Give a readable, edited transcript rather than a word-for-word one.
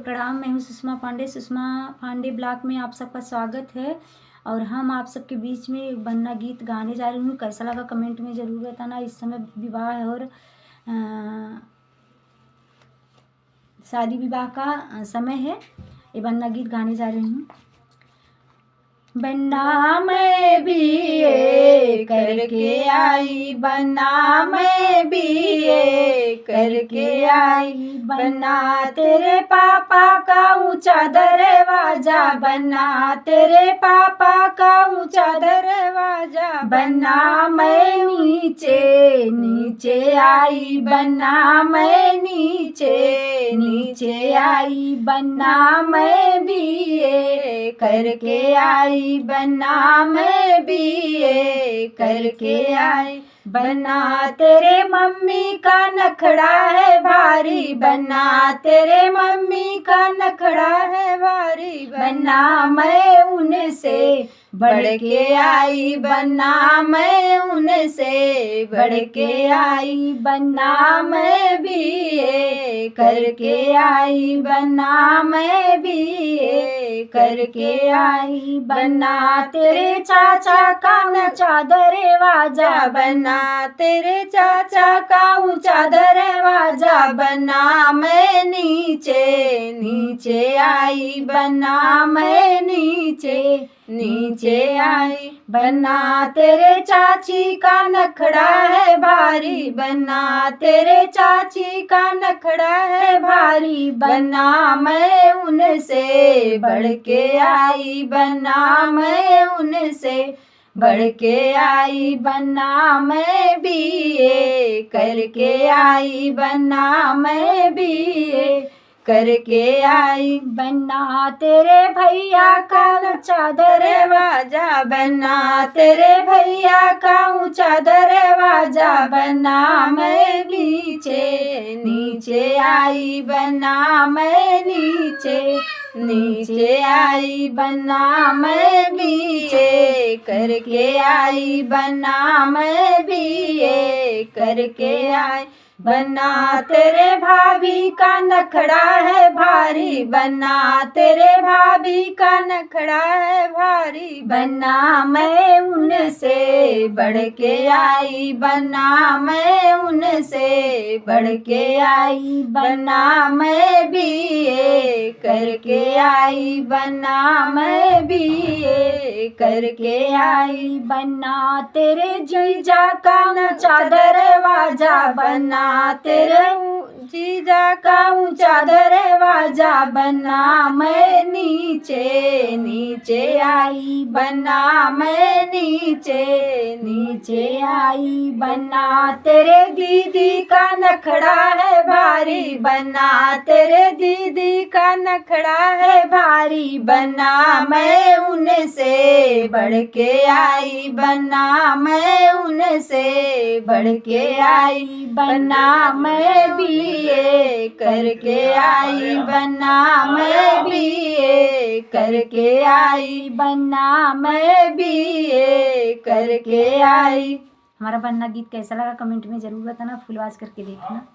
प्रणाम। मैं हूँ सुषमा पांडे। सुषमा पांडे ब्लॉग में आप सबका स्वागत है। और हम आप सबके बीच में एक बन्ना गीत गाने जा रही हूँ। कैसा लगा कमेंट में ज़रूर बताना। इस समय विवाह और शादी विवाह का समय है। ये बन्ना गीत गाने जा रही हूँ। बन्ना मैं बीए करके आई, बन्ना मैं बीए करके आई, बन्ना तेरे पापा का ऊंचा दरवाजा, बन्ना तेरे पापा का ऊंचा दरवाजा, बन्ना मैं नीचे नीचे आई, बन्ना मैं नीचे नीचे आई, बन्ना मैं बीए करके आई, बन्ना मैं बीए करके आई, बन्ना तेरे मम्मी का नखड़ा है भारी, बन्ना तेरे मम्मी का नखड़ा है भारी, बन्ना मैं उनसे बढ़ के आई, बन्ना मैं उनसे बढ़ के आई, बन्ना मैं बीए करके आई, बन्ना मैं बीए करके आई, बन्ना तेरे चाचा का ऊंचा दरवाजा, बन्ना तेरे चाचा का ऊंचा दरवाजा, बन्ना मैं नीचे नीचे आई, बन्ना मैं नीचे नीचे आई, बन्ना तेरे चाची का नखड़ा है भारी, बन्ना तेरे चाची का नखड़ा है भारी, बन्ना मैं उनसे बढ़ के आई, बन्ना मैं उनसे बढ़ के आई, बन्ना मैं बीए करके आई, बन्ना मैं बीए करके आई, बन्ना तेरे भैया का ऊंचा दरवाजा, बन्ना तेरे भैया का ऊंचा दरवाजा, बन्ना मैं नीचे नीचे आई, बन्ना मैं नीचे नीचे आई, बन्ना मैं बीए करके आई, बन्ना मैं बीए करके आई, बन्ना तेरे भाभी का नखड़ा है भारी, बन्ना तेरे भाभी का नखड़ा है भारी, बन्ना मैं उनसे बढ़ के आई, बन्ना मैं उनसे बढ़ के आई, बन्ना मैं बीए करके आई, बन्ना मैं बीए करके आई, बन्ना तेरे जीजा का ऊंचा दरवाजा, बन्ना तेरे जीजा का ऊंचा दरवाजा, बन्ना मैं नीचे नीचे आई, बन्ना मैं नीचे नीचे आई, बन्ना तेरे दीदी का नखड़ा है भारी, बन्ना तेरे दीदी का नखड़ा है भारी, बन्ना मैं उनसे बढ़ के आई, बन्ना मैं उनसे बढ़ के आई, बन्ना मैं बीए करके आई, बन्ना मैं बीए करके आई, बन्ना मैं बीए करके आई। हमारा बन्ना गीत कैसा लगा कमेंट में ज़रूर बताना। फुल आवाज़ करके देखना।